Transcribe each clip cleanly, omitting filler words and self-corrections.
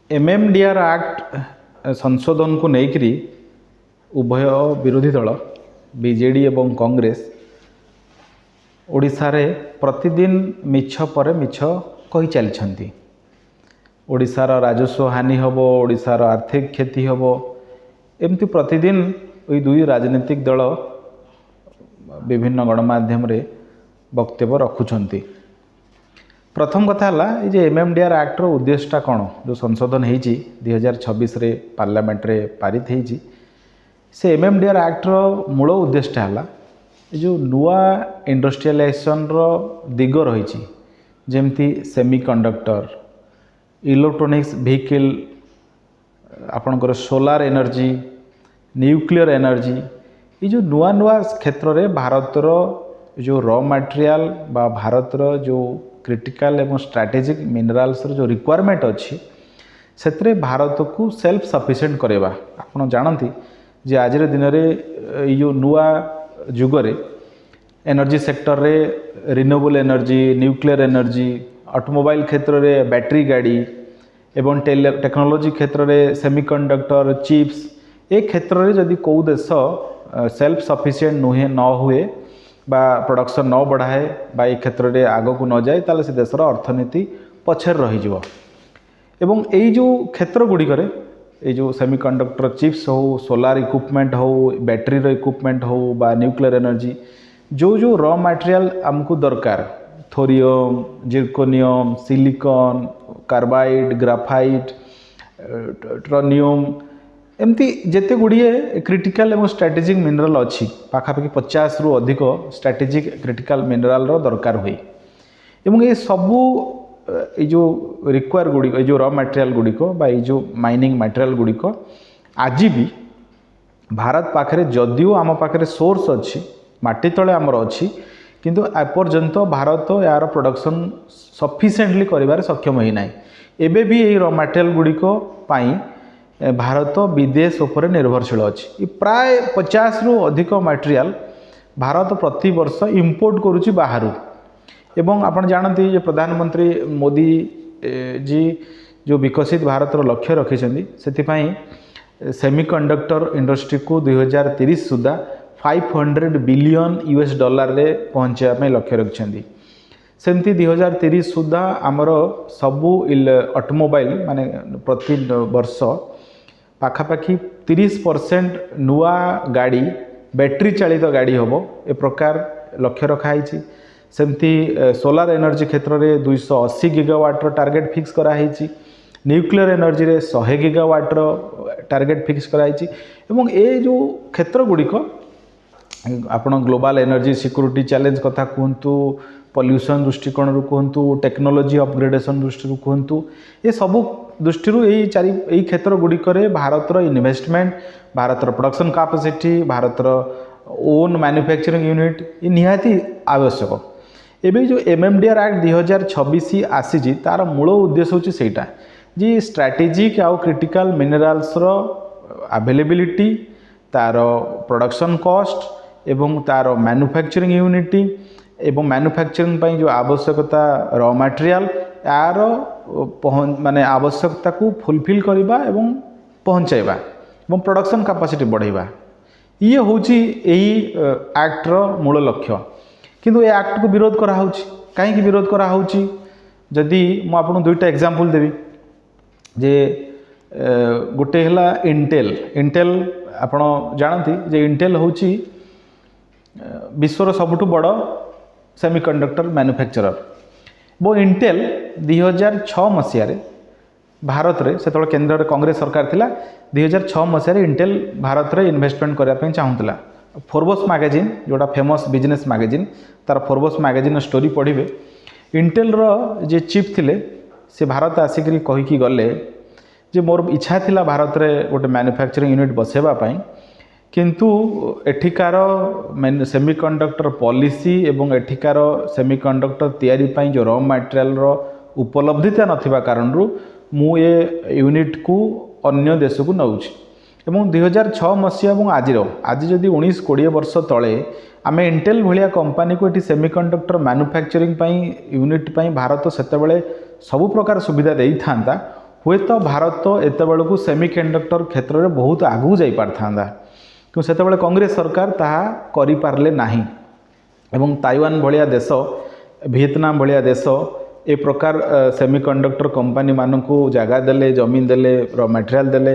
MMDR act संशोधन को लेकर उभय विरोधी दल बीजेडी एवं कांग्रेस ओडिशा रे प्रतिदिन मिछ पर मिछ कही चलती। ओडिशार राजस्व हानि हम, ओडिशार आर्थिक क्षति हम, एमती प्रतिदिन ये दुई राजनीतिक दल विभिन्न गणमाध्यम रे वक्तव्य रखुंट। प्रथम कथा है ये एमएमडीआर एक्टर उद्देश्यटा कौन, जो संशोधन हो 2026 रे पार्लियामेंट रे पारित हो से एमएमडीआर एक्टर मूल उद्देश्यटा है जो नुआ इंडस्ट्रियलाइजेशन रो दिग रही जमती सेमीकंडक्टर, इलेक्ट्रोनिक्स व्हीकल, आपणकर सोलार एनर्जी, न्यूक्लियर एनर्जी, ये जो नुआ नुआ क्षेत्र में भारतर जो रॉ मटेरियल बा भारतर जो क्रिटिकल एवं स्ट्रैटेजिक मिनरल्स जो रिक्वायरमेंट अच्छी से भारत को सेल्फ सफिशिएंट करवा। आपड़ जानती जे आज दिन में यो नुआ जुगरे एनर्जी सेक्टर रे renewable energy, nuclear energy, automobile क्षेत्र में बैटरी गाड़ी एवं टेक्नोलोजी क्षेत्र में सेमीकंडक्टर चिप्स, ए क्षेत्र में जदि कौ देश सेल्फ सफिशिएंट नुहे न हुए बा प्रोडक्शन न बढ़ाए बा ये क्षेत्र में आग को न जाए ताले से देशर अर्थनीति पछर रही जीवो। एवं यही जो क्षेत्र गुड़िक ये जो सेमीकंडक्टर चिप्स हो, सोलार इक्विपमेंट हो, बैटरी रो इक्विपमेंट हो बा न्यूक्लियर एनर्जी, जो जो रॉ मटेरियल आमको दरकार, thorium, zirconium, silicon, carbide, graphite, ट्रोनियम, एमती जेते गुड़िए क्रिटिकल एवं स्ट्रैटेजिक मिनरल अच्छी पाखापाखि 50 रु अधिक स्ट्रैटेजिक क्रिटिकल मिनरल दरकार हुए। एवं ये सबू ये जो रिक्वायर गुड़िक, जो रॉ मटेरियल गुड़िक बा ये जो माइनिंग मटेरियल गुड़िक आज भी भारत पाखे जदिओ आम पाखे सोर्स अच्छी, माटी तले आमर अच्छी, किंतु एपर्यंत भारत यार प्रोडक्शन सफिशिएंटली करिवार सक्षम होई नाही। एबे भी ये रॉ मटेरियल गुड़िक पाई भारत विदेश उपर निर्भरशील अच्छी। प्राय 50 रु अधिक मटेरियल भारत प्रति वर्ष इंपोर्ट करुच्ची बाहर। एवं आपण जानते जे प्रधानमंत्री मोदी जी जो विकसित भारत लक्ष्य रखिछन्ती सेथिपाई सेमीकंडक्टर इंडस्ट्री को 2030 सुधा 500 बिलियन यूएस डॉलर रे पहुँचापी लक्ष्य रखिछन्ती। सेमती 2030 सुधा आमर सबू ऑटोमोबाइल माने प्रति वर्ष पाखापाखि 30% नुआ गाड़ी बैटरी चालित गाड़ी हम ए प्रकार लक्ष्य रखाई। सेमती सोलार एनर्जी क्षेत्र में 280 गीगावाट टार्गेट फिक्स कराई, न्यूक्लियर एनर्जी रे 100 गीगावाट टार्गेट फिक्स कराई। एवं ए जो क्षेत्र गुड़िक आपण ग्लोबल एनर्जी सिक्योरिटी चैलेंज कथा कहतु, पॉल्यूशन दृष्टिकोण कहतु, टेक्नोलोजी अपग्रेडेशन दृष्टि कहतु, ये सबू दृष्टि यही क्षेत्र गुड़िक भारतर इन्वेस्टमेंट, भारतर प्रोडक्शन कैपेसिटी, भारतर ओन मैन्युफैक्चरिंग यूनिट ये निहाती आवश्यक। एबे जो एमएमडीआर एक्ट 2026 आसी तार मूल उद्देश्य होची सेटा जी स्ट्रैटेजिक आउ क्रिटिकल मिनरल्स रो अवेलेबिलिटी, तार प्रोडक्शन कॉस्ट एवं तार मैन्युफैक्चरिंग यूनिटी एवं मैन्युफैक्चरिंग पई जो आवश्यकता रॉ मटेरियल यार माने आवश्यकता को फुलफिल करवा एवं पहुँचाइबा एवं प्रोडक्शन कैपेसिटी बढ़ाइबा, ये होची यही एक्टर मूल लक्ष्य। किंतु ये एक्ट को विरोध करा होची। कहीं विरोध करा होची जदि मु आपन दुईटा एग्जांपल देबी जे गोटे हला इंटेल आपण जानती जे इंटेल होची विश्वर सबुठु बड़ सेमीकंडक्टर मैन्युफैक्चरर। वो इंटेल 2006 मसीह भारत रे से केंद्र कांग्रेस सरकार थिला 2006 मसीह इंटेल भारत रे इन्वेस्टमेंट करने चाहूला। फोर्ब्स मैगजीन जोड़ा फेमस बिजनेस मैगजीन तार फोर्ब्स मैगजीन स्टोरी पढ़े इंटेल रो जे चीफ थिले से भारत आसिक कहीकि गले जे मोर इच्छा थिला भारत रे गोटे मैन्युफैक्चरिंग यूनिट बसेबा पाई, किंतु एठिकार सेमीकंडक्टर पॉलिसी एवं एठिकार सेमीकंडक्टर तैयारी पाई जो रॉ मटेरियल रो उपलब्धता नथिबा कारणरू मु ये यूनिट को अन्य देश को नौछि। एवं 2006 मसीहा और आज जदि 19-20 वर्ष तले आम इंटेल भाया कंपनी को ये सेमीकंडक्टर मैन्युफैक्चरिंग यूनिट पाई भारत सेतेबेले सबु प्रकार सुविधा दे था, हुए तो भारत एत बेलू सेमिकंडक्टर क्षेत्र में बहुत आगू जा पारथा कि से कांग्रेस सरकार ताहा करि पारले नाही एवं ताइवान भलिया देश वियतनाम भलिया देश ए प्रकार सेमिकंडक्टर कंपनी मानकू जगह देले जमीन देले रॉ मटेरियल देले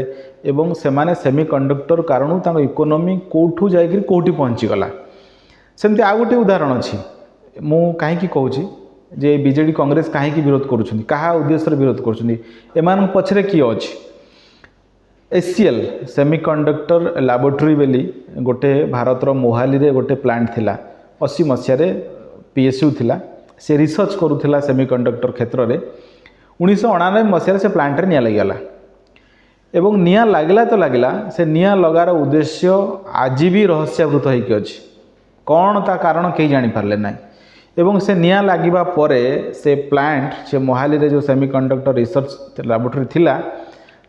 एवं से माने सेमिकंडक्टर कारण तांको इकोनॉमी कोठू जाइकरी कोठी पहुँची गला। सेमती आ गोटे उदाहरण अच्छी मु कहीं कहूँ जे बीजेडी कांग्रेस कहीं विरोध करुछंती कहा उद्देश्य विरोध करुछंती एमान पछरे किए अछि एसीएल सेमिकंडक्टर लैबोरेटरी बेली गोटे भारतर मोहाली रे गोटे प्लांट थिला 80 मसीह पीएसयू थिला से रिसर्च करुथिला सेमिकंडक्टर क्षेत्र में 1999 मसीह से प्लांट रे निया लगिगला एवं निया लागला तो लागला से निया लगार उद्देश्य आज भी रहस्यावृत होइके अछि कौन ता कारण कहीं जानी पारले ना एवं से निया लागिबा परे से प्लांट से मोहाली रे जो सेमिकंडक्टर रिसर्च लैबोरेटरी थिला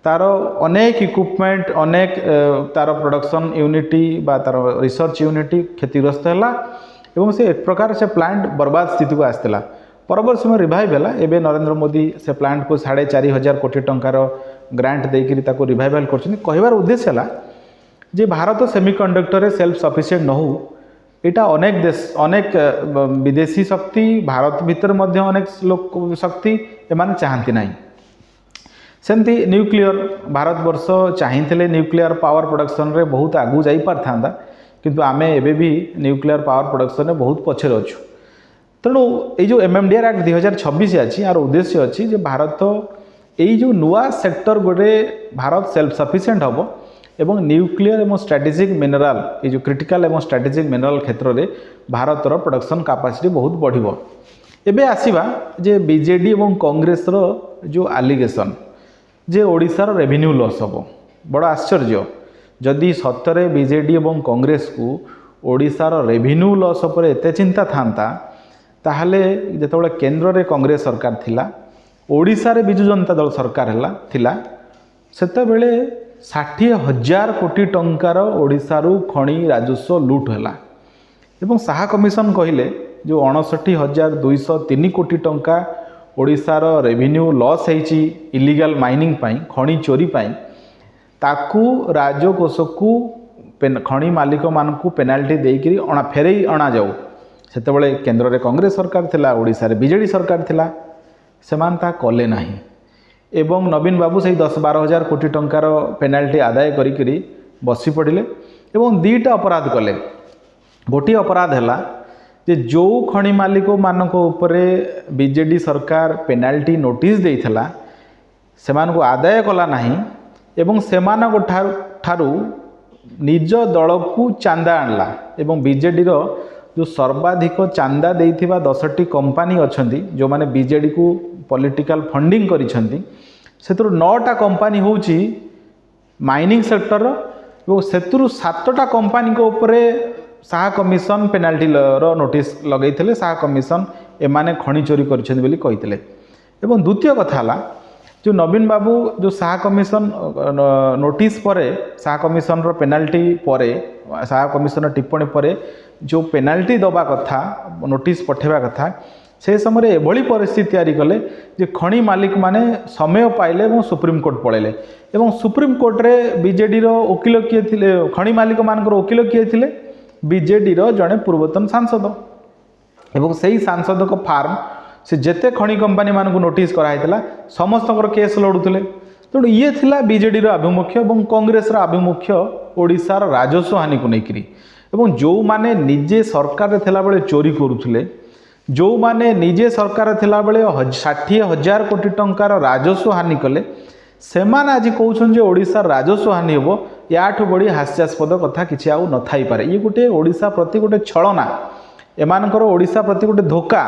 तार अनेक इक्विपमेंट अनेक तार प्रोडक्शन यूनिटी बा तार रिसर्च यूनिटी क्षतिग्रस्त है एवं से एक प्रकार से प्लांट बर्बाद स्थिति को आसला परवर्त समय रिवाइव है एवं नरेंद्र मोदी से प्लांट को 4,500 कोटी टंकार ग्रांट देकर रिवाइवल कर उद्देश्य है जे भारत सेमिकंडक्टर सेल्फ सफिशिएंट न हो यहाँ अनेक देश अनेक विदेशी शक्ति भारत भीतर मध्य अनेक लोक शक्ति एमाने चाहती ना सेमती न्यूक्लियर भारत वर्ष चाहिए न्यूक्लियर पावर प्रोडक्शन रे बहुत आगू जा पारथा किंतु आमे एबे भी न्यूक्लियर पावर प्रोडक्शन में बहुत पछरे अच्छु तेणु ये जो एमएमडीआर एक्ट 2026 अच्छी यार उद्देश्य अच्छी जे भारत यही जो नुआ सेक्टर गोटे भारत सेल्फ सफिशिएंट हम एवं न्यूक्लियर एवं स्ट्रेटेजिक मिनराल ये जो क्रिटिकल एवं स्ट्रेटेजिक मिनराल क्षेत्र में भारतर प्रोडक्शन कैपेसिटी बहुत बढ़िबो। एबे आसीबा जे बीजेडी एवं कांग्रेस रो जो एलिगेशन जे ओडिशार रेवेन्यू लॉस हम बड़ा आश्चर्य जदि सतरे बीजेडी एवं कांग्रेस को ओडिशार रेवेन्यू लॉस पर एते चिंता था ताहले जेतबेले केंद्र रे कांग्रेस सरकार थिला ओडिशा रे बिजु जनता दल सरकार हला थिला सेतेबेले 60,000 कोटी टंकार ओडिशारू खणी राजस्व लूट हला एवं साहा कमिशन कहिले जो 59,203 कोटी टंका ओडिशार रेवेन्यू लॉस होइछि इलीगल माइनिंग पाई खणी चोरी पाई ताकू राजकोष को खणी मालिक मानकू पेनाल्टी देकरी फेरई अणा जाऊ सेतेबेले केंद्र रे कांग्रेस सरकार थिला ओडिशा रे बीजेडी सरकार थिला सेमान ता कले नाही एवं नवीन बाबू से 10-12 हजार कोटी टंकार पेनाल्टी आदाय करी बसी पड़े एवं दुईटा अपराध कले गोटे अपराध है जे जो खणी मालिक मानक उपरे बीजेडी सरकार पेनाल्टी नोटिस देइथला सेमान को आदाय कला नाही एवं सेमान ठारू निज दल को चांदा आणला एवं बीजेडी रो जो सर्वाधिक चांदा देइथिबा 10टी कंपनी अछंती जो माने बीजेडी को पॉलिटिकल फंडिंग करिसंती सेतुर 9टा कंपनी होउची माइनिंग सेक्टर और सेतुर 7टा कंपनी को ऊपरे साहा कमिशन पेनाल्टी रो नोटिस लगैथिले साहा कमिशन एमाने खणी चोरी करिसंती बोली कहिथिले एवं द्वितीय कथा हला जो नवीन बाबू जो साहा कमिशन नोटिस परे साहा कमिशन रो पेनाल्टी परे साहा कमिशन टिप्पणी परे जो पेनाल्टी दबा कथा नोटिस पठेबा कथा से समय एभली परिस्थिति तैयारी कले जे खणी मालिक माने समय पाइले और सुप्रीम कोर्ट पळेले एवं सुप्रीम कोर्ट रे बीजेडी रो वकील किए थिले खणी मालिक मानकर वकील किए थिले बीजेडी रो जड़े पूर्वतन सांसद एवं सही सांसद को फार्म से जेते खणी कंपनी मानक नोटिस कराइला समस्त केस लड़ुले तेणु ये थिला बीजेडी रो आभिमुख्य और कांग्रेस रो आभिमुख्य ओडिशार राजस्व हानि को लेकरी एवं जो माने निजे सरकार थिला बेले चोरी करुले जो माने निजे सरकार थिला बेले 60,000 कोटी टंकार राजस्व हानि कले से आज कहउछन जे ओडिशार राजस्व हानि होबो याठू बड़ी हास्यास्पद कथा किछि आउ न थाई पारे ये गोटे ओडिशा प्रति गोटे छलना एमानकर ओडिशा प्रति गोटे धोखा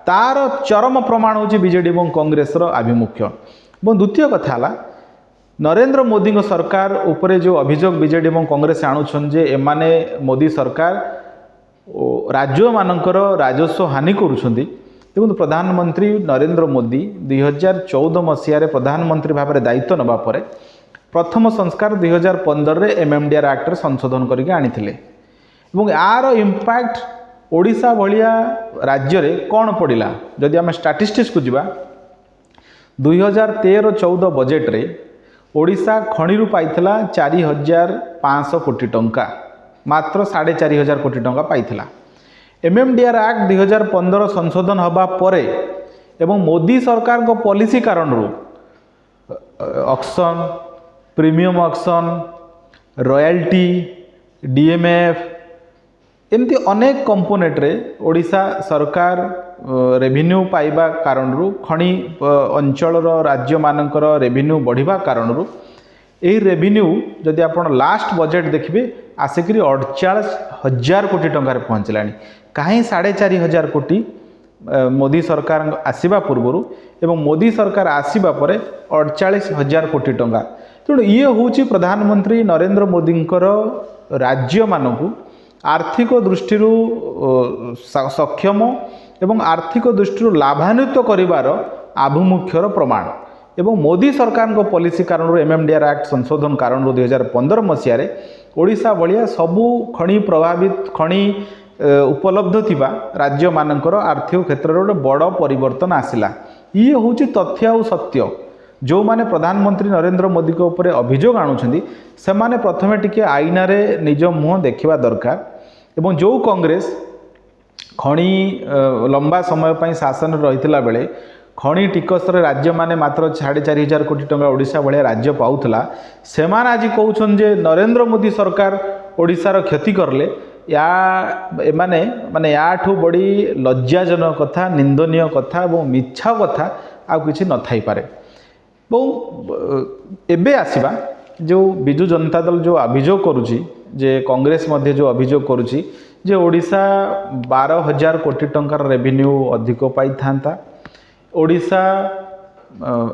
तार चरम प्रमाण होची बीजेडी और कांग्रेस रो आभिमुख्य और द्वितीय कथा हला नरेंद्र मोदी सरकार उपरे जो अभियोग बीजेडी और कांग्रेस आणुछन जे एमाने मोदी सरकार राज्य मानकर राजस्व हानि करुछंती देखो प्रधानमंत्री नरेंद्र मोदी 2014 मसीह प्रधानमंत्री भाव में दायित्व नवा परे प्रथम संस्कार 2015 रे एमएमडीआर एक्ट संशोधन करके आनिथिले एवं यार इम्पैक्ट ओडिशा भलिया राज्य रे कौन पड़िला जदि आम स्टैटिस्टिक्स को जीवा 2013-14 बजेट रे ओडिशा खणिरू पाइथिला 4500 कोटी टंका, मात्र 4500 कोटी टंका पाइथिला। एमएमडीआर एक्ट 2015 संशोधन हवा परे एवं मोदी सरकार को पॉलिसी कारण auction, premium auction, royalty, DMF एमती अनेक कंपोनेंट रे ओडिशा सरकार रेवेन्यू पाइबा कारण खनि अंचल राज्य मानकर रेवेन्यू बढ़िबा कारण यही रेवेन्यू जदि आप लास्ट बजेट देखिए आसिक 48,000 कोटी टंकार पहुँचलानी। कहीं 4500 कोटी मोदी सरकार आसवा पूर्व एवं मोदी सरकार आसवा पर 48,000 कोटी टंका। तेणु ये हूँ प्रधानमंत्री नरेंद्र मोदी राज्य मानू आर्थिक दृष्टि सक्षम एवं आर्थिक दृष्टि लाभान्वित करिवार आभिमुख्यर प्रमाण एवं मोदी सरकार को पॉलिसी कारण एमएमडीआर एक्ट संशोधन कारण 2015 मसीह ओडिशा भलिया सबु खनि प्रभावित खनि उपलब्ध थिबा राज्य मानकर आर्थिक क्षेत्र में गोटे बड़ परिवर्तन आसिला। ये हूँ तथ्य और सत्य। जो माने प्रधानमंत्री नरेंद्र मोदी को ऊपर अभियोग आणुछंदी से माने प्रथमे टिके आईनारे निज मुह देखिबा दरकार एवं जो कांग्रेस खनि लंबा समय पर शासन रही बेले खनि टिकस राज्य माने मात्र 4500 कोटी टंका ओडिशा भाया राज्य पाउथला से आज कहउछन जे नरेंद्र मोदी सरकार ओडिशार क्षति करले या माने माने याठू बड़ी लज्जाजनक कथा, निंदनीय कथा और मिछा कथा आ किछि न थाई पारे। एबे आसीबा जो बिजु जनता दल जो अभियोग करुची जे कांग्रेस मध्य जो अभियोग करुची जे ओडिशा 12,000 कोटी टंकार रेवेन्यू अधिक पाई थांता, ओडिशा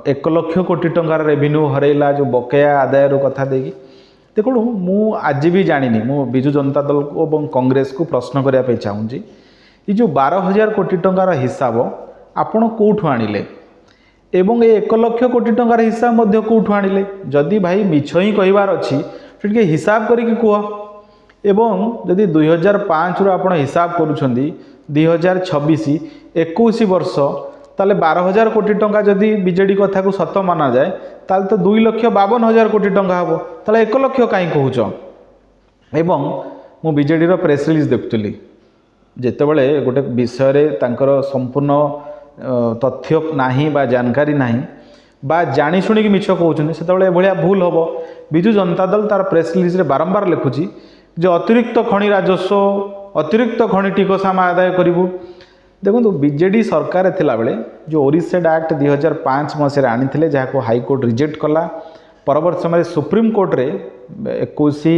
1 लाख कोटी टंकार रेवेन्यू हरैला जो बकेया आदाय कथा देगी। देखो मु आज भी जानी मु बिजु जनता दल को और कांग्रेस को प्रश्न करने चाहूँगी ये जो 12,000 कोटी टंकार हिसाब आपण कौठु आनिले एवं ये 1 लाख कोटी टंकार हिसाब मध्य कौठु आनिले। जदि भाई मिछ ही कहबार अच्छी टे हिसाब करिक कह एवं जदि 2005 रु आपण हिसाब करुछंदी 2026 21 वर्ष ताले 12,000 कोटी टंका जदि बीजेडी कथा को सत माना जाए ताले तो 2,52,000 कोटी टंका हम ताले 1 लाख कहीं कहूच। एवं मु बीजेडी रो प्रेस रिलीज देखुली जेतेबेले गोटे विषय तांकर संपूर्ण तथ्य नाही बा जानकारी नाही बा जानी शुणी मिछ कहउछन सेतेबेले एभलिया भूल हबो। बिजु जनता दल तार प्रेस रिलीज रे बारंबार लिखुची जे अतिरिक्त खनि राजस्व अतिरिक्त खनि टिकस आम आदाय करूँ। देखो बीजेडी सरकार थिला बेले जो ओरिसेड एक्ट 2005 मसीह आनी जहाँ हाईकोर्ट रिजेक्ट कला परवर्त समय सुप्रीम कोर्ट रे 21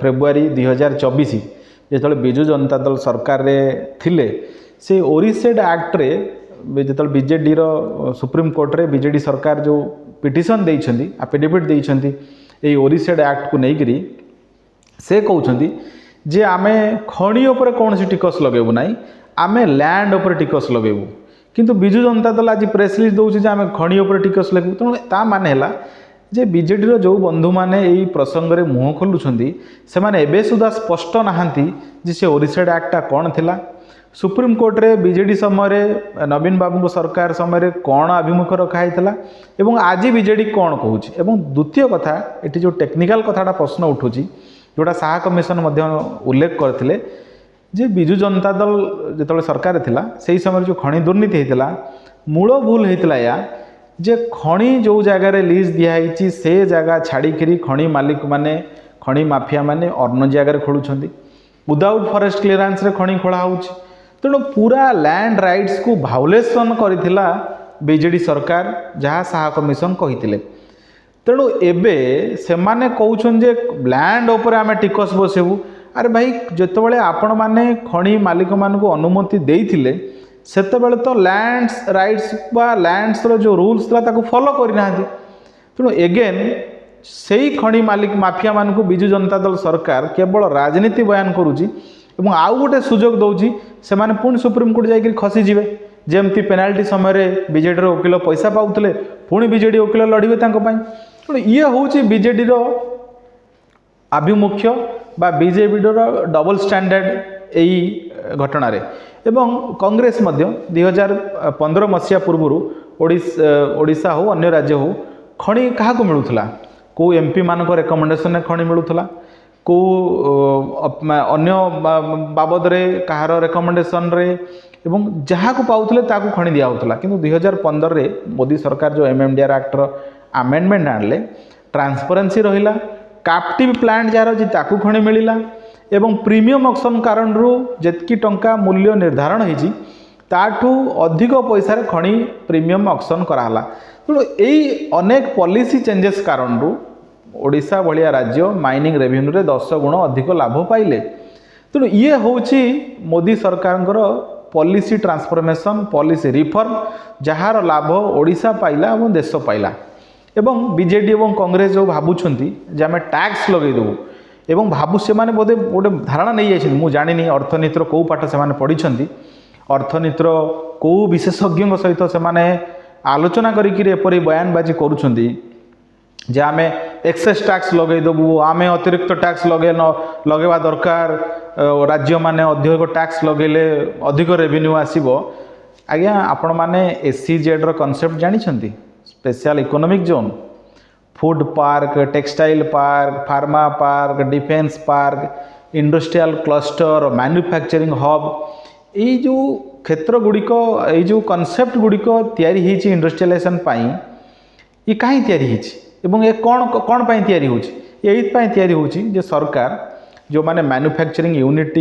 फेब्रुआरी 2024 जो बिजु जनता दल सरकार रे थिले से ओरिसेड एक्ट रे जो बीजेडी रो सुप्रीम कोर्ट रे बीजेडी सरकार जो पिटिशन देइछंदी एफिडेविट देइछंदी ए ओरिसेड एक्ट को लेकरी से कहउछंदी जे आमे खणी उपर कौन टिकस लगेबू ना आमे लैंड उपर टिकस लगेबू। किंतु बिजु जनता दल आज प्रेस रिलीज दौर जे आमे खणी उपर टिकस लगेबू। तेणु ता माने हैला जे बीजेडी रो जो बंधु माने एई प्रसंग रे मुह खोलुछंदी से माने एबे सुधा स्पष्ट नाहांती जे से ओरिसेड एक्टा कौन थिला। सुप्रीम कोर्ट रे बीजेडी समय रे नवीन बाबू सरकार समय रे कौन अभिमुख रखाई एवं आज बीजेडी कौन कहूँ। एवं द्वितीय कथा एटी जो टेक्निकल कथाटा प्रश्न उठुची जोड़ा शाह कमिशन उल्लेख करते जे बिजु जनता दल जो सरकार थिला से समय जो खनि दुर्नीति होता मूल भूल होता या जे खनि जो जगार लीज दिखाई से जगह छाड़ी खनि मालिक माने खनि माफिया माने अन्य जगार खोलुछंदी विदाउट फॉरेस्ट क्लीयरेंस रे खनि खोला होउछि। तेणु पूरा लैंड राइट्स को भायोलेसन करथिला बीजेडी सरकार जहाँ शाह कमिशन कहिथिले। तेणु एबे से माने कहउछन जे लैंड उपर आमे टिकस बसेबू। अरे भाई जितेबाला आपण मैंने खनि मालिक मान को अनुमति देइथिले सेतेबेले तो लैंड्स राइट्स बा लैंड्स रो जो रूल्स था ताको फॉलो करना। तेणु एगेन से ही खनि मालिक माफिया मान को बिजु जनता दल सरकार केवल राजनीति बयान करुच्ची एवं आउ गोटे सुजोग दौची से माने पुणी सुप्रीम कोर्ट जाकर खसीजे जमती पेनाल्टी समय बीजेडी वकिल पैसा पाउले पुणी बीजेडी वकिल लड़े। तेणु ये हूँ बीजेडी आभिमुख्य बा बीजेपी डबल स्टैंडर्ड यही घटना रे। एवं कांग्रेस 2015 मसीहा पूर्व ओडिशा हो अन्य राज्य हो खଣି क्या मिलूला कौ एमपी मान रेकमेंडेशन खଣି मिलूला कौ अन्य बाबद कहार रेकमेंडेशन रे एवं जहाँ को पाउले ताकू खଣି दिया होता किंतु 2015 रे मोदी सरकार जो एमएमडीआर एक्टर आमेंडमेंट आनले ट्रांसपेरेंसी रहिला कैप्टिव प्लांट जार अच्छी ताकू खଣି मिलला एवं प्रीमियम ऑक्शन कारण जेतकी टंका मूल्य निर्धारण होती ताठू अधिक पैसा खଣି प्रीमियम ऑक्शन कराला तेणु यही अनेक पॉलिसी चेंजेस कारण ओडिशा भाया राज्य माइनिंग रेवेन्यू रे 10 गुण अधिक लाभ पाइले तेणु ये होची मोदी सरकार policy transformation policy reform jar लाभ ओडिशा पाइला और देश पाइला एवं बीजेडी और कांग्रेस जो भावुंट आम टैक्स लगेदेवु एवं भावु से बोधे गोटे धारणा नहीं जाइए मुझे जानी अर्थनीतिर कौ पाठ से पढ़ी अर्थनीतिर कौ विशेषज्ञ सहित से आलोचना करी बयानबाजी करुँच जे आम एक्सेस टैक्स लगेदेवु आम अतिरिक्त टैक्स लगेवा दरकार राज्य माने अधिक टैक्स लगेले अधिक रेवेन्यू आसीबो आज्ञा आपण माने एससीजेड रो कॉन्सेप्ट जानी छंती special economic zone food park textile park pharma park defence park industrial cluster manufacturing hub ये जो क्षेत्र गुड़िक ये जो कॉन्सेप्ट गुड़िक तैयारी होती इंडस्ट्रियलाइजेशन पाई ये कहीं तैयारी होती एवं ये कौन पाई तैयारी होची यही तैयारी होची जे सरकार जो माने मैन्युफैक्चरिंग यूनिट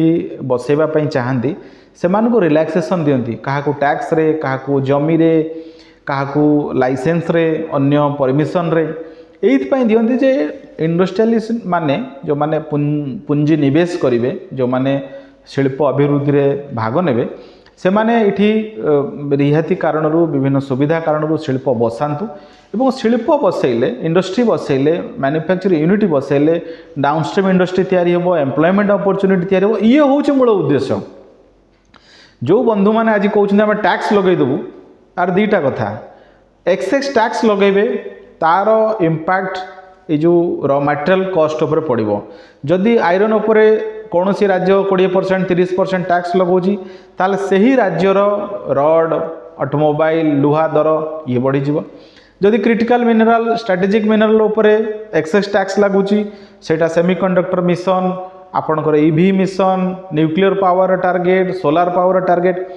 बसैबा पई चाहंती से मानको रिलैक्सेशन दियंती काहाकू टैक्स रे काहाकू जमी रे काहाकू लाइसेंस रे अन्य परमिशन रे एइथ दियंती जे इंडस्ट्रियलिस्ट माने जो माने पुंजी निवेश करिवे जो माने शिल्प अभिवृद्धि रे भाग नेबे से माने इठी रिहाती कारण विभिन्न सुविधा कारण शिल्प बसातु एवं शिल्प बसैले इंडस्ट्री बसैले मैन्युफैक्चरिंग यूनिट बसैले डाउनस्ट्रीम इंडस्ट्री तैयारी हो एम्प्लॉयमेंट अपॉर्चुनिटी तैयारी हो ये हूँ मूल उद्देश्य जो बंधु मैंने आज कहते आम टैक्स लगेदेवु आर दीटा कथा एक्सेस टैक्स लगेबे तार इम्पैक्ट ये जो रॉ मटेरियल कॉस्ट उपर पड़ो जदि आयरन उपर कौन सी राज्य 20% 30% टैक्स लगाऊँगी ताल से ही राज्यर रड ऑटोमोबाइल लुहा दर ये बढ़ीज जदि क्रिटिकल मिनरल स्ट्रेटेजिक मिनरल उपर एक्सेस टैक्स लगुच सेटा सेमीकंडक्टर मिशन आपणकर EV mission nuclear power target solar power target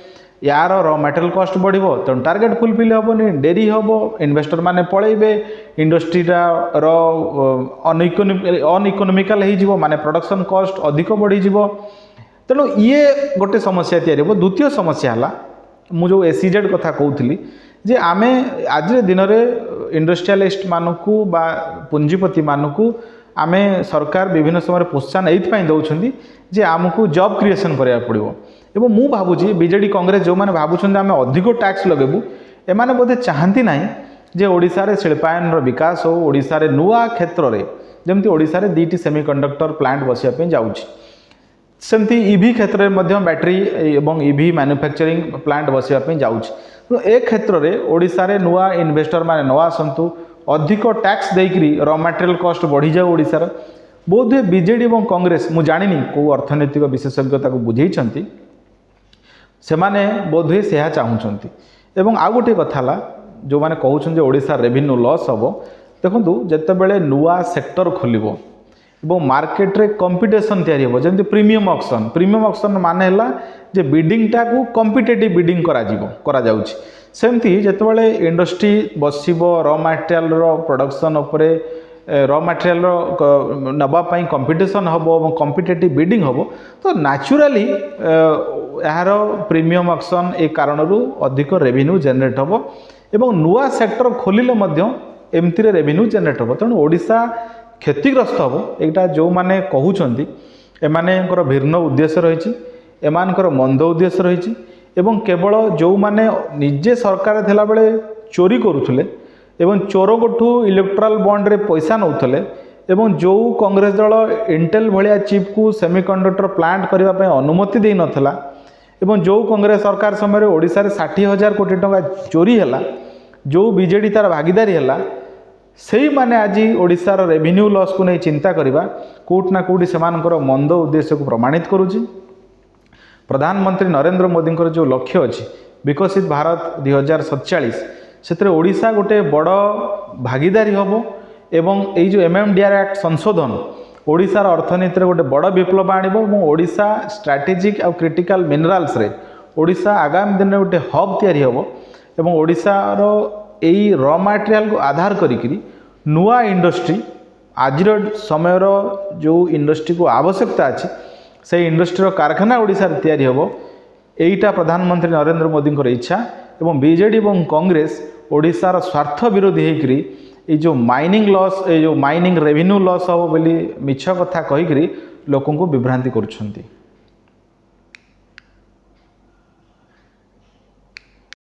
यार रॉ मटेरियल कॉस्ट बढ़ो तेणु टार्गेट फुलफिल हेनी डेरी हम इन्वेस्टर माने पलैबे इंडस्ट्रीटा अनइकोनोमिकल हो माने प्रोडक्शन कॉस्ट अधिक बढ़ी तेणु ये गोटे समस्या तैयारी हो द्वितीय समस्या है मुझे एसीजेड कथा कहूली जे आमे आज दिन में इंडस्ट्रियलिस्ट मानकू बा पुंजीपति मानकू आमे सरकार विभिन्न समय प्रोत्साहन ये दौरान जे आमको जॉब क्रिएशन कराया पड़ो एवं मु भावुची बीजेडी कांग्रेस जो मैंने भावुं आम अधिक टैक्स लगेबू एमाने बोधे चाहती ना जे ओडिशा रे शिल्पायन विकास हो ओडिशा रे नुआ क्षेत्र में जमती ओडिशा रे 2टी सेमीकंडक्टर प्लांट बसापी जाऊँगी सेमती ईवी क्षेत्र में बैटरी एवं ईवी मैन्युफैक्चरिंग प्लांट बसापी जाऊँगी तो ए क्षेत्र में ओडिशा रे नुआ इन्वेस्टर माने न आसतु अधिक टैक्स देकरी रॉ मटेरियल कॉस्ट बढ़ी जाऊ ओडिशार बोधे बीजेडी और कांग्रेस मु जानिनी को अर्थनैतिक विशेषज्ञता को बुझेइछंती से माने बोधे से चाहूँगी एवं आउ गोटे कथा जो मैंने कहते ओडिशा रेवेन्यू लॉस हम देखूँ जितेबाला नुआ सेक्टर खोल मार्केट रे कंपटीशन तैयारी हो जमी प्रीमियम ऑक्शन माने जे बिडिंगटा को कॉम्पिटिटिव बिडिंग करा जाउछि सेमती जितेबाला इंडस्ट्री बसिबो रॉ मटेरियल रो प्रोडक्शन उपरे रॉ मटेरियल नवापाई कंपटीशन हम और कॉम्पिटिटिव बिडिंग हम तो नेचुराली यार प्रीमियम ऑक्शन ए कारण अधिक रेवेन्यू जनरेट हम एवं नुआ सेक्टर खोलिले एमती रेवेन्यू जनरेट हम तेणु ओडिशा क्षतिग्रस्त हम यहाँ जो मैंने कहते एमानकर भिन्न उद्देश्य रही एमानकर मंद उद्देश्य रही एवं केवल जो मैंने निजे सरकार थिला बेले चोरी करुले एवं चोर गोठू इलेक्ट्राल बॉन्ड रे पैसा नौले एवं जो कांग्रेस दल इंटेल भाया चिप को सेमीकंडक्टर प्लांट करने अनुमति दे नथिला एवं जो कांग्रेस सरकार समय ओडिशा रे 60,000 कोटी टंका चोरी है जो बीजेडी तार भागीदारी है से माने आज ओडिशार रेवेन्यू लॉस को नहीं चिंता करवा कोट ना कोटी से मंद उद्देश्य को प्रमाणित करुच्ची। प्रधानमंत्री नरेंद्र मोदी जो लक्ष्य अच्छी विकसित भारत 2047 ସେଥିରେ ଓଡ଼ିଶା ଗୋଟେ ବଡ଼ ଭାଗିଦାରୀ ହେବ ଏବଂ ଏଇ ଯେଉଁ MMDR ଆକ୍ଟ ସଂଶୋଧନ ଓଡ଼ିଶାର ଅର୍ଥନୀତିରେ ଗୋଟେ ବଡ଼ ବିପ୍ଳବ ଆଣିବ ଏବଂ ଓଡ଼ିଶା ଷ୍ଟ୍ରାଟେଜିକ୍ ଆଉ କ୍ରିଟିକାଲ ମିନେରାଲ୍ସରେ ଓଡ଼ିଶା ଆଗାମୀ ଦିନରେ ଗୋଟେ ହବ୍ ତିଆରି ହେବ ଏବଂ ଓଡ଼ିଶାର ଏଇ ର ମାଟେରିଆଲକୁ ଆଧାର କରିକିରି ନୂଆ ଇଣ୍ଡଷ୍ଟ୍ରି ଆଜିର ସମୟର ଯେଉଁ ଇଣ୍ଡଷ୍ଟ୍ରିକୁ ଆବଶ୍ୟକତା ଅଛି ସେଇ ଇଣ୍ଡଷ୍ଟ୍ରିର କାରଖାନା ଓଡ଼ିଶାରେ ତିଆରି ହେବ। এইটা প্রধানমন্ত্রী নরেন্দ্র মোদীଙ୍କର ইচ্ছা এবং বিজেডি এবং কংগ্রেস ওড়িশার স্বার্থ বিরোধী হয়েকি এই যে মাইনিং লস এই যে মাইনিং রেভিन्यू লস হব বলে মিছ কথা কহিকি লোকଙ୍କୁ বিভ্রান্তি করছেন।